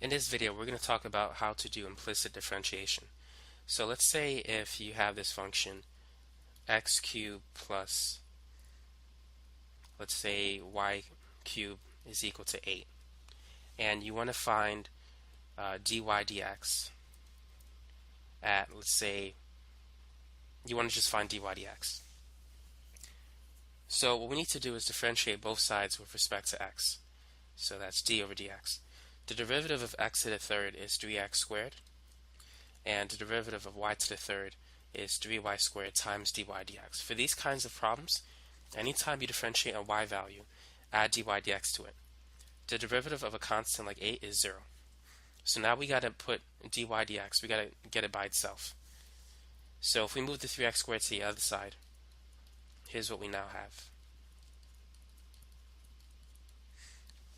In this video, we're going to talk about how to do implicit differentiation. So let's say if you have this function x cubed plus, let's say y cubed is equal to 8, and you want to find dy dx at, let's say, you want to just find dy dx. So what we need to do is differentiate both sides with respect to x. So that's d over dx. The derivative of x to the third is 3x squared, and the derivative of y to the third is 3y squared times dy dx. For these kinds of problems, anytime you differentiate a y value, add dy dx to it. The derivative of a constant like 8 is 0. So now we got to put dy dx, we got to get it by itself. So if we move the 3x squared to the other side, here's what we now have.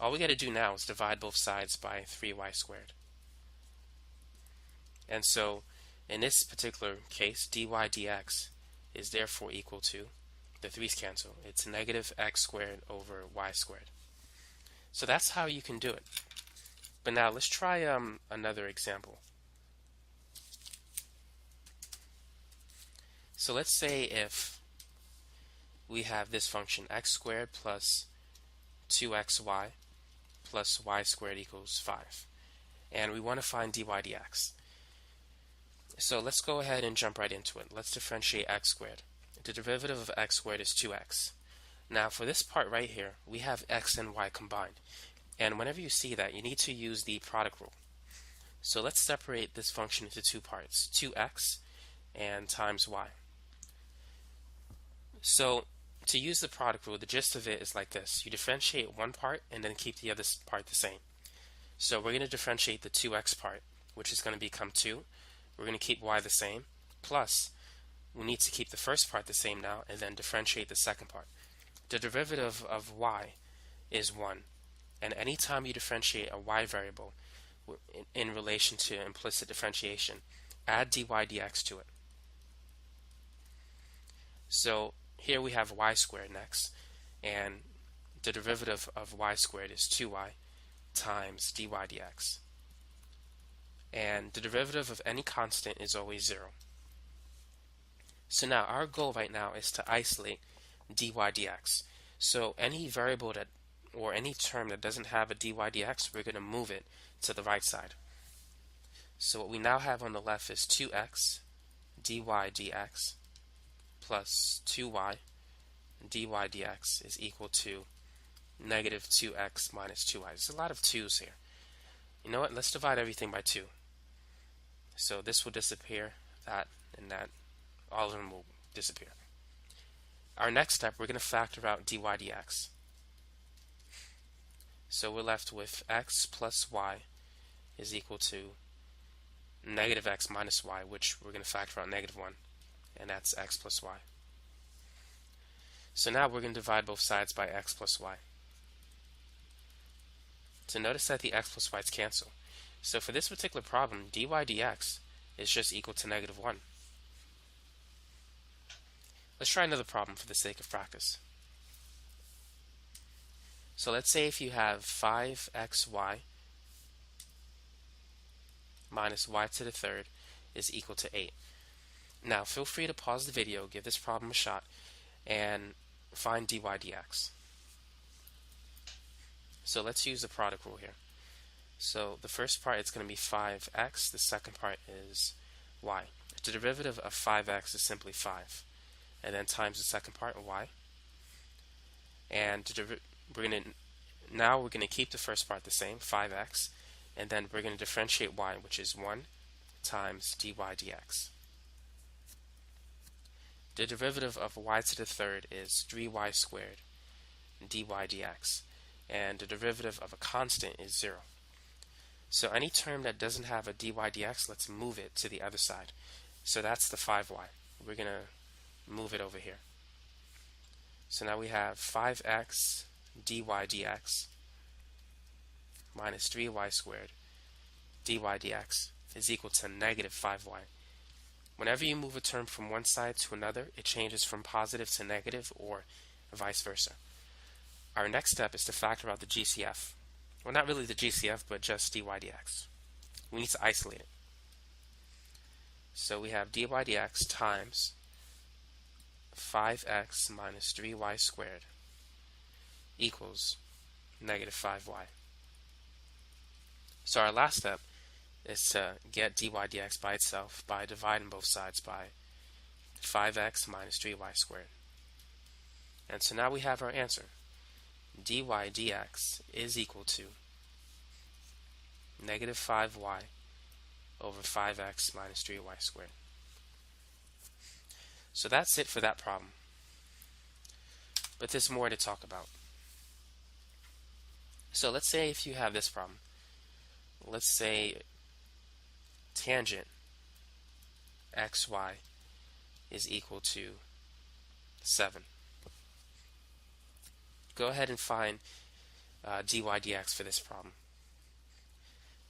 All we got to do now is divide both sides by 3y squared. And so in this particular case, dy dx is therefore equal to, the 3's cancel, it's negative x squared over y squared. So that's how you can do it. But now let's try another example. So let's say if we have this function x squared plus 2xy plus y squared equals 5, and we want to find dy dx. So let's go ahead and jump right into it. Let's differentiate x squared. The derivative of x squared is 2x. Now for this part right here, we have x and y combined, and whenever you see that, you need to use the product rule. So let's separate this function into two parts, 2x and times y. So to use the product rule, the gist of it is like this. You differentiate one part and then keep the other part the same. So we're going to differentiate the 2x part, which is going to become 2. We're going to keep y the same, plus we need to keep the first part the same now and then differentiate the second part. The derivative of y is 1, and anytime you differentiate a y variable in relation to implicit differentiation, add dy dx to it. So here we have y squared next, and the derivative of y squared is 2y times dy dx. And the derivative of any constant is always 0. So now our goal right now is to isolate dy dx. So any variable that, or any term that doesn't have a dy dx, we're going to move it to the right side. So what we now have on the left is 2x dy dx plus 2y dy dx is equal to negative 2x minus 2y. There's a lot of 2's here. You know what? Let's divide everything by 2. So this will disappear, that and that. All of them will disappear. Our next step, we're going to factor out dy dx. So we're left with x plus y is equal to negative x minus y, which we're going to factor out negative 1, and that's x plus y. So now we're going to divide both sides by x plus y. So notice that the x plus y's cancel. So for this particular problem, dy dx is just equal to negative 1. Let's try another problem for the sake of practice. So let's say if you have 5xy minus y to the third is equal to 8. Now feel free to pause the video, give this problem a shot, and find dy dx. So let's use the product rule here. So the first part is going to be 5x, the second part is y. The derivative of 5x is simply 5, and then times the second part, y. And we're going to keep the first part the same, 5x, and then we're going to differentiate y, which is 1 times dy dx. The derivative of y to the third is 3y squared dy dx, and the derivative of a constant is 0. So any term that doesn't have a dy dx, let's move it to the other side. So that's the 5y. We're going to move it over here. So now we have 5x dy dx minus 3y squared dy dx is equal to negative 5y. Whenever you move a term from one side to another, it changes from positive to negative or vice versa. Our next step is to factor out the GCF. Well, not really the GCF, but just dy dx. We need to isolate it. So we have dy dx times 5x minus 3y squared equals negative 5y. So our last step is to get dy dx by itself by dividing both sides by 5x minus 3y squared. And so now we have our answer. Dy dx is equal to negative 5y over 5x minus 3y squared. So that's it for that problem. But there's more to talk about. So let's say if you have this problem. Let's say tangent xy is equal to 7. Go ahead and find dy dx for this problem.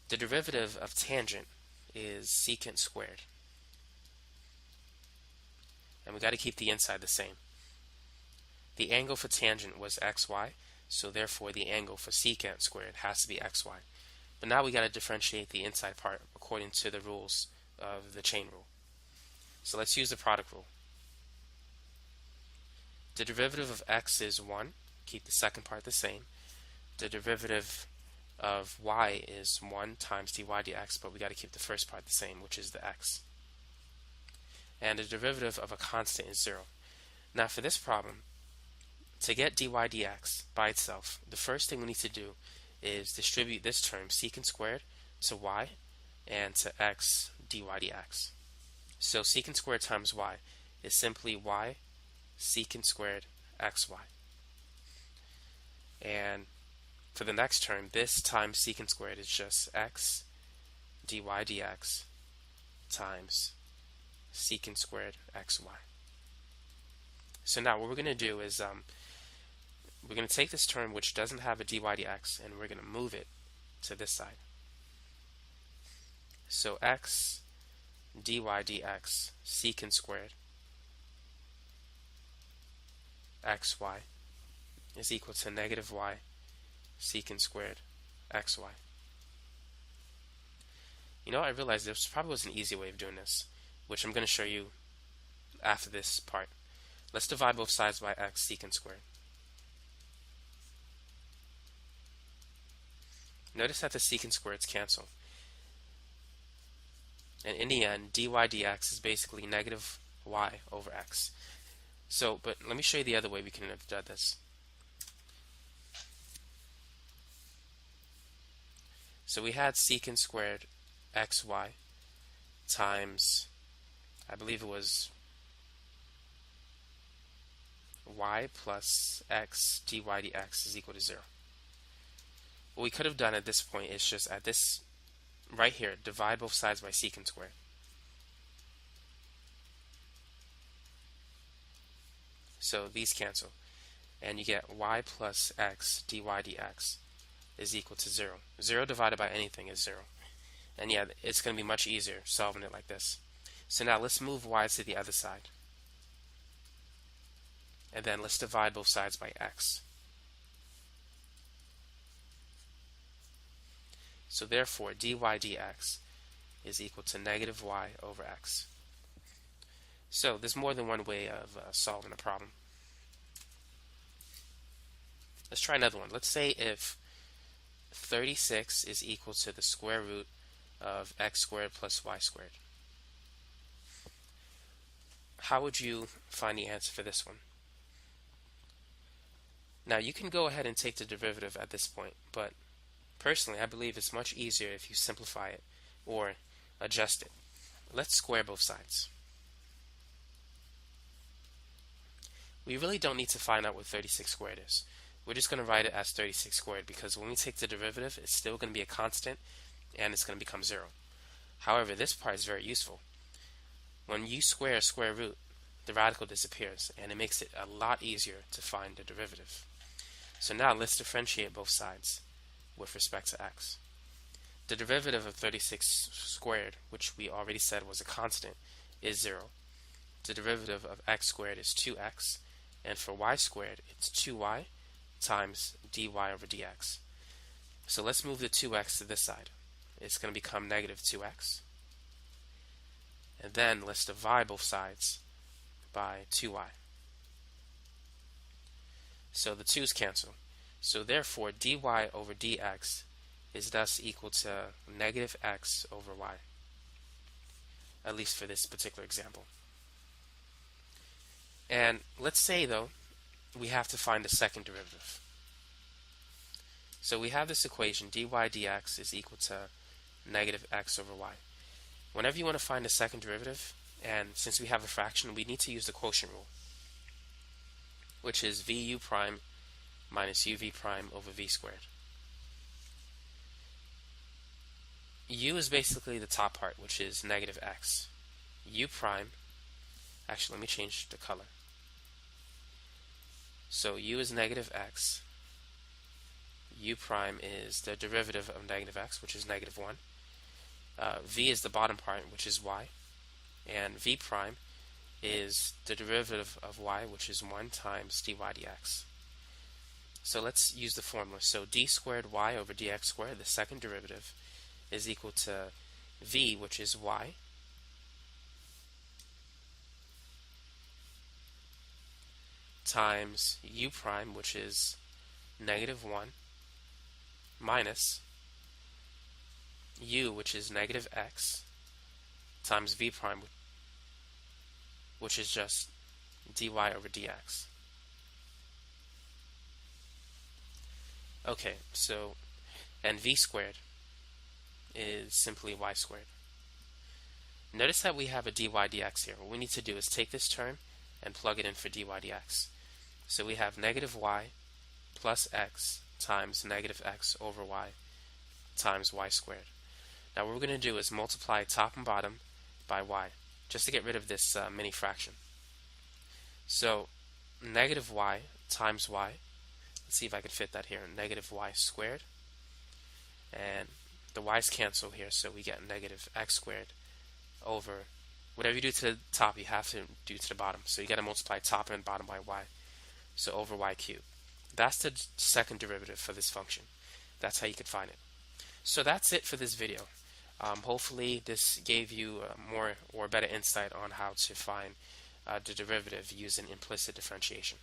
The derivative of tangent is secant squared. And we got to keep the inside the same. The angle for tangent was xy, so therefore the angle for secant squared has to be xy. But now we got to differentiate the inside part according to the rules of the chain rule. So let's use the product rule. The derivative of x is 1. Keep the second part the same. The derivative of y is 1 times dy dx, but we got to keep the first part the same, which is the x. And the derivative of a constant is 0. Now for this problem, to get dy dx by itself, the first thing we need to do is distribute this term, secant squared, to y and to x dy dx. So secant squared times y is simply y secant squared xy. And for the next term, this times secant squared is just x dy dx times secant squared xy. So now what we're going to do is we're going to take this term which doesn't have a dy dx and we're going to move it to this side. So x dy dx secant squared xy is equal to negative y secant squared xy. You know, I realized there probably was an easy way of doing this, which I'm going to show you after this part. Let's divide both sides by x secant squared. Notice that the secant squareds cancel. And in the end, dy dx is basically negative y over x. So, but let me show you the other way we can have done this. So we had secant squared xy times, I believe it was y plus x dy dx is equal to 0. What we could have done at this point is just at this right here, divide both sides by secant squared. So these cancel, and you get y plus x dy dx is equal to 0. 0 divided by anything is 0. And yeah, it's going to be much easier solving it like this. So now let's move y to the other side. And then let's divide both sides by x. So therefore, dy dx is equal to negative y over x. So there's more than one way of solving a problem. Let's try another one. Let's say if 36 is equal to the square root of x squared plus y squared. How would you find the answer for this one? Now you can go ahead and take the derivative at this point, but personally I believe it's much easier if you simplify it or adjust it. Let's square both sides. We really don't need to find out what 36 squared is. We're just going to write it as 36 squared because when we take the derivative, it's still going to be a constant and it's going to become 0. However, this part is very useful. When you square a square root, the radical disappears and it makes it a lot easier to find the derivative. So now let's differentiate both sides with respect to x. The derivative of 36 squared, which we already said was a constant, is 0. The derivative of x squared is 2x, and for y squared it's 2y times dy over dx. So let's move the 2x to this side. It's going to become negative 2x. And then let's divide both sides by 2y. So the 2's cancel. So therefore, dy over dx is thus equal to negative x over y, at least for this particular example. And let's say, though, we have to find the second derivative. So we have this equation, dy dx is equal to negative x over y. Whenever you want to find the second derivative, and since we have a fraction, we need to use the quotient rule, which is vu prime minus uv prime over v squared. U is basically the top part, which is negative x. U prime, actually let me change the color. So u is negative x. U prime is the derivative of negative x, which is negative 1. V is the bottom part, which is y. And v prime is the derivative of y, which is 1 times dy dx. So let's use the formula. So d squared y over dx squared, the second derivative, is equal to v, which is y, times u prime, which is negative 1, minus u, which is negative x, times v prime, which is just dy over dx. Okay, so, and v squared is simply y squared. Notice that we have a dy dx here. What we need to do is take this term and plug it in for dy dx. So we have negative y plus x times negative x over y times y squared. Now what we're going to do is multiply top and bottom by y, just to get rid of this mini fraction. So negative y times y, let's see if I can fit that here, negative y squared, and the y's cancel here, so we get negative x squared over, whatever you do to the top, you have to do to the bottom. So you got to multiply top and bottom by y, so over y cubed. That's the second derivative for this function. That's how you could find it. So that's it for this video. Hopefully this gave you more or better insight on how to find the derivative using implicit differentiation.